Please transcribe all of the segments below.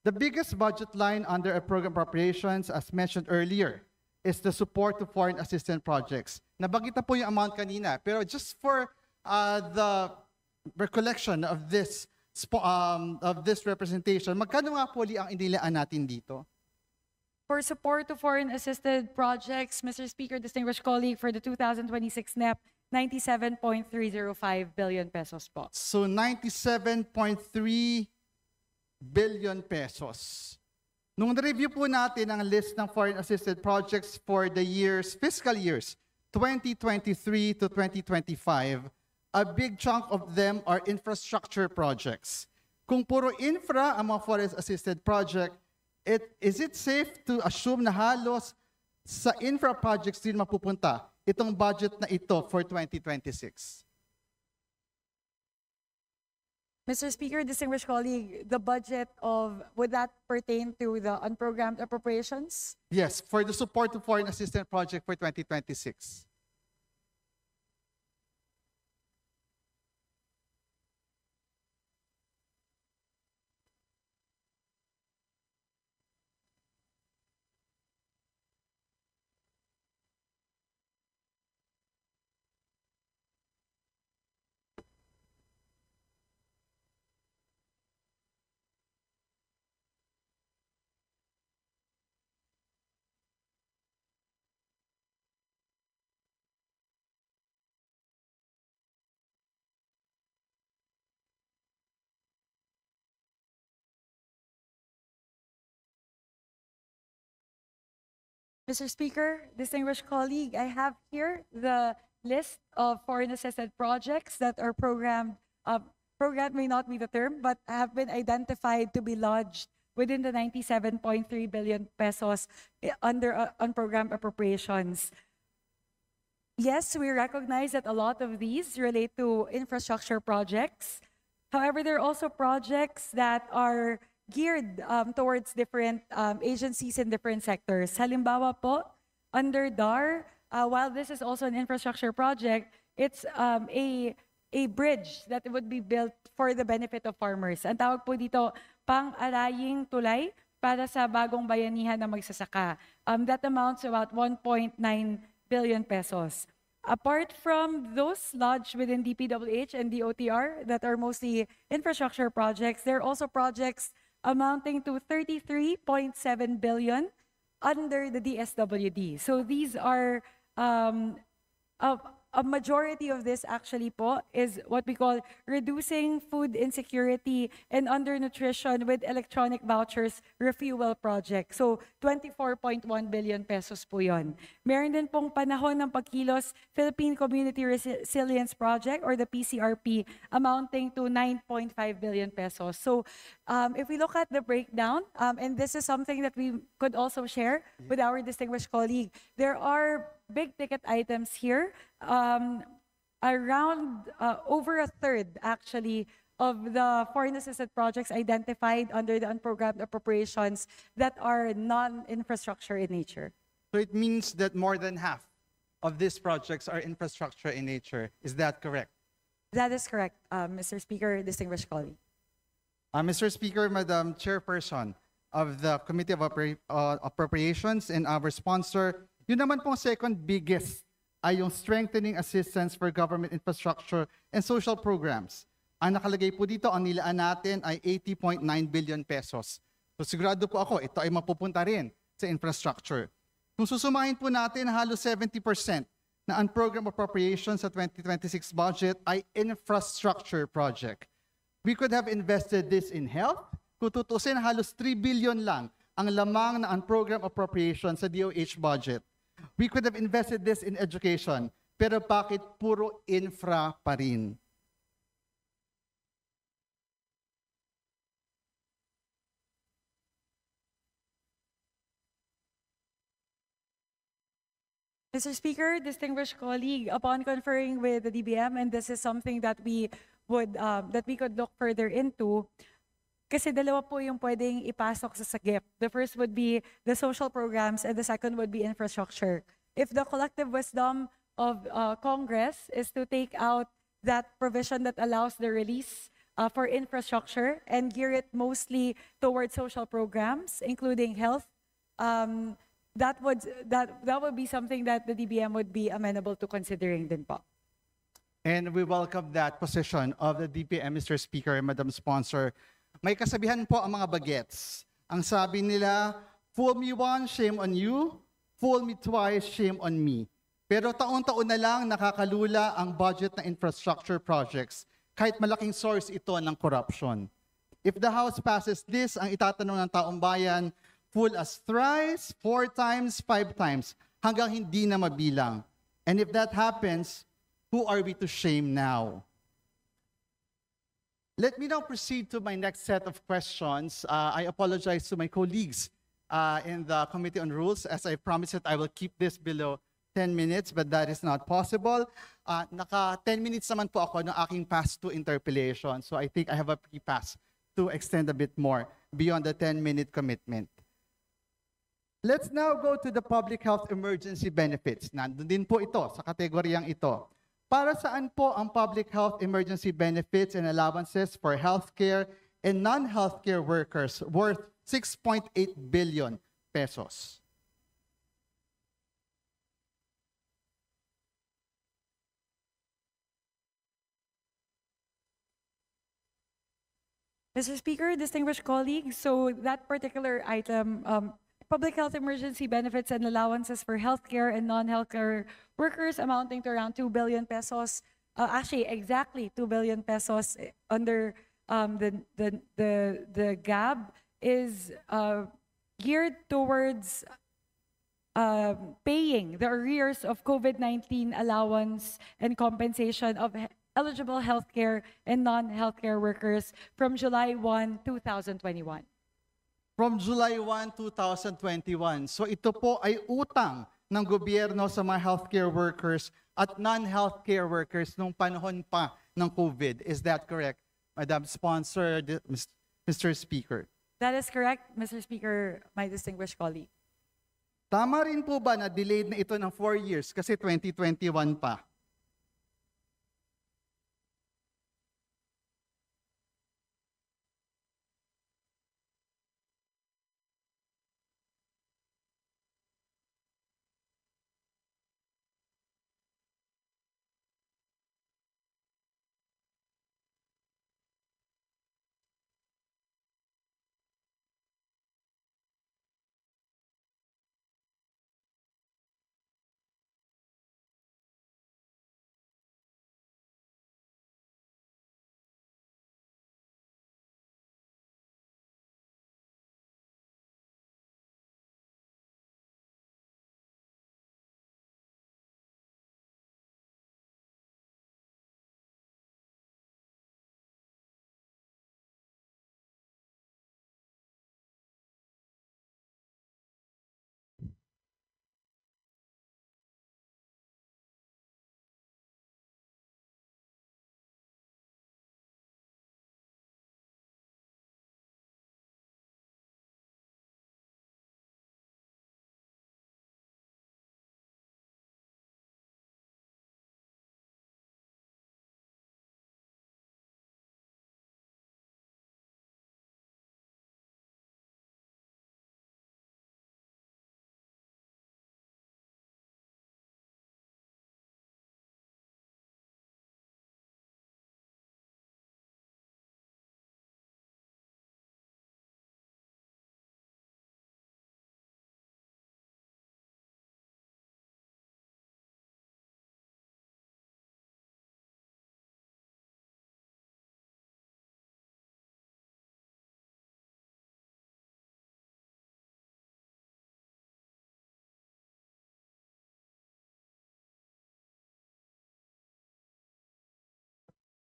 The biggest budget line under a program appropriations, as mentioned earlier, is the support to foreign assistance projects. Nabanggit na po yung amount kanina, pero just for the recollection of this representation, magkano nga po ang inilaan natin dito? For support to foreign-assisted projects, Mr. Speaker, distinguished colleague, for the 2026 NEP, 97.305 billion pesos po. So 97.3 billion pesos. Nung review po natin ang list ng foreign-assisted projects for the fiscal years 2023 to 2025, a big chunk of them are infrastructure projects. Kung puro infra ang mga foreign-assisted project, is it safe to assume na halos sa infra projects din mapupunta itong budget na ito for 2026? Mr. Speaker, distinguished colleague, the budget would that pertain to the unprogrammed appropriations? Yes, for the support to foreign assistance project for 2026. Mr. Speaker, distinguished colleague, I have here the list of foreign-assisted projects that are programmed. Programmed may not be the term, but have been identified to be lodged within the 97.3 billion pesos under unprogrammed appropriations. Yes, we recognize that a lot of these relate to infrastructure projects. However, there are also projects that are geared towards different agencies in different sectors. Halimbawa po, under DAR, while this is also an infrastructure project, it's a bridge that would be built for the benefit of farmers. Ang tawag po dito, pang-alaying tulay para sa bagong bayanihan na magsasaka. That amounts to about 1.9 billion pesos. Apart from those lodged within DPWH and DOTR that are mostly infrastructure projects, there are also projects amounting to 33.7 billion under the DSWD. So these are, a majority of this actually po is what we call reducing food insecurity and undernutrition with electronic vouchers refuel project. So 24.1 billion pesos po yun. Meron din pong panahon ng pagkilos Philippine Community Resilience Project or the PCRP amounting to 9.5 billion pesos. So if we look at the breakdown, and this is something that we could also share with our distinguished colleague, there are big ticket items here, around over a third actually of the foreign assisted projects identified under the unprogrammed appropriations that are non-infrastructure in nature. So it means that more than half of these projects are infrastructure in nature. Is that correct? That is correct, Mr. Speaker, distinguished colleague. Mr. Speaker, Madam Chairperson of the Committee of Appropriations and our sponsor, yun naman pong second biggest ay yung strengthening assistance for government infrastructure and social programs. Ang nakalagay po dito, ang nilaan natin ay 80.9 billion pesos. So sigurado po ako, ito ay mapupunta rin sa infrastructure. Kung susumahin po natin, halos 70% na unprogrammed appropriations sa 2026 budget ay infrastructure project. We could have invested this in health. Kung tutusin, halos 3 billion lang ang lamang na unprogrammed appropriation sa DOH budget. We could have invested this in education, pero bakit puro infra pa rin? Mr. Speaker, distinguished colleague, upon conferring with the DBM, and this is something that we could look further into, kasi dalawa po yung pwedeng ipasok sa SAGIP. The first would be the social programs and the second would be infrastructure. If the collective wisdom of Congress is to take out that provision that allows the release for infrastructure and gear it mostly towards social programs, including health, that would be something that the DBM would be amenable to considering din po. And we welcome that position of the DPM, Mr. Speaker and Madam Sponsor. May kasabihan po ang mga bagets. Ang sabi nila, fool me once, shame on you. Fool me twice, shame on me. Pero taon-taon na lang nakakalula ang budget ng infrastructure projects kahit malaking source ito ng corruption. If the House passes this, ang itatanong ng taong bayan, fool us thrice, 4 times, 5 times, hanggang hindi na mabilang. And if that happens, who are we to shame now? Let me now proceed to my next set of questions. I apologize to my colleagues in the Committee on Rules. As I promised it, I will keep this below 10 minutes, but that is not possible. Naka 10 minutes naman po ako ng aking pass to interpellation. So I think I have a pre-pass to extend a bit more beyond the 10-minute commitment. Let's now go to the public health emergency benefits. Nandun din po ito sa kategoryang ito. Para saan po ang public health emergency benefits and allowances for healthcare and non-healthcare workers worth 6.8 billion pesos? Mr. Speaker, distinguished colleagues, so that particular item, public health emergency benefits and allowances for healthcare and non-healthcare workers amounting to around 2 billion pesos, actually exactly 2 billion pesos under the GAB is geared towards paying the arrears of COVID-19 allowance and compensation of eligible healthcare and non-healthcare workers from July 1, 2021. From July 1, 2021. So ito po ay utang ng gobyerno sa mga healthcare workers at non-healthcare workers nung panahon pa ng COVID. Is that correct, Madam Sponsor, Mr. Speaker? That is correct, Mr. Speaker, my distinguished colleague. Tama rin po ba na delayed na ito ng 4 years kasi 2021 pa?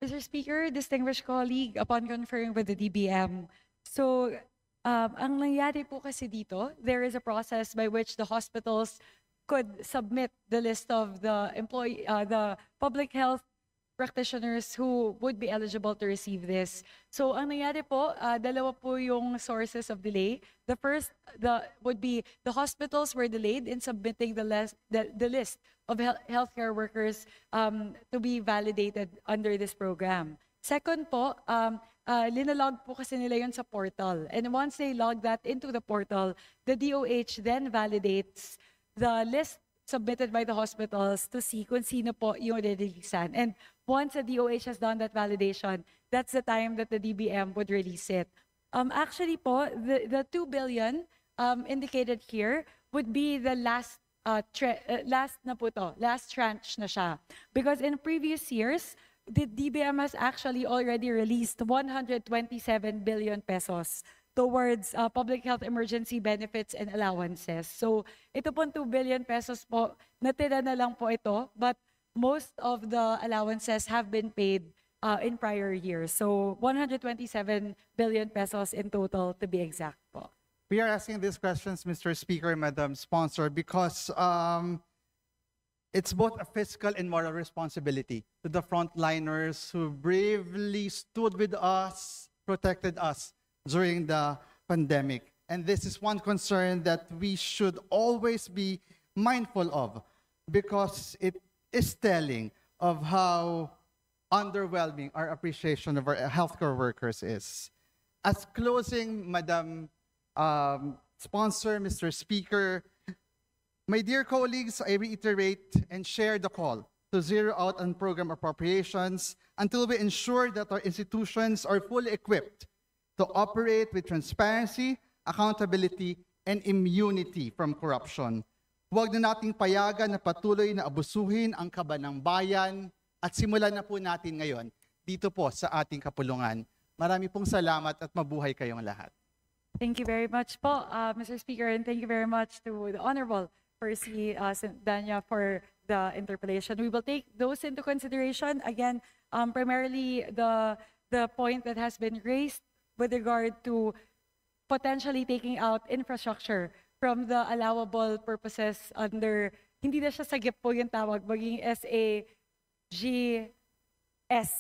Mr. Speaker, distinguished colleague, upon conferring with the DBM, so ang nangyari po kasi dito, there is a process by which the hospitals could submit the list of the public health practitioners who would be eligible to receive this. So ang nangyari po, dalawa po yung sources of delay. The first would be the hospitals were delayed in submitting the list of healthcare workers to be validated under this program. Second po, linalog po kasi nila yun sa portal. And once they log that into the portal, the DOH then validates the list submitted by the hospitals to see kung sino po yung releasean. And once the DOH has done that validation, that's the time that the DBM would release it. Actually po, the 2 billion indicated here would be the last last tranche na siya. Because in previous years, the DBM has actually already released 127 billion pesos towards public health emergency benefits and allowances. So ito pong 2 billion pesos po, natira na lang po ito, but most of the allowances have been paid in prior years. So 127 billion pesos in total to be exact po. We are asking these questions, Mr. Speaker, Madam Sponsor, because it's both a fiscal and moral responsibility to the frontliners who bravely stood with us, protected us during the pandemic. And this is one concern that we should always be mindful of, because it is telling of how underwhelming our appreciation of our healthcare workers is. As closing, Madam Sponsor, Mr. Speaker, my dear colleagues, I reiterate and share the call to zero out on program appropriations until we ensure that our institutions are fully equipped to operate with transparency, accountability, and immunity from corruption. Huwag na nating payagan na patuloy na abusuhin ang kaban ng bayan, at simulan na po natin ngayon dito po sa ating kapulungan. Marami pong salamat at mabuhay kayong lahat. Thank you very much po, Mr. Speaker, and thank you very much to the Honorable Percy Danya for the interpellation. We will take those into consideration. Again, primarily the point that has been raised with regard to potentially taking out infrastructure from the allowable purposes under, hindi na siya sagip po yung tawag, maging SAGS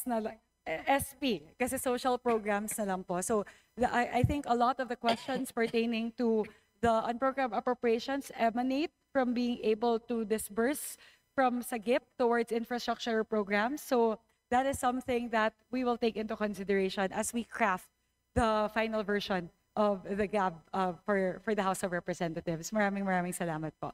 na lang, SP, kasi social programs na lang po. So I think a lot of the questions pertaining to the unprogrammed appropriations emanate from being able to disburse from SAGIP towards infrastructure programs. So that is something that we will take into consideration as we craft the final version of the GAB for the House of Representatives. Maraming salamat po.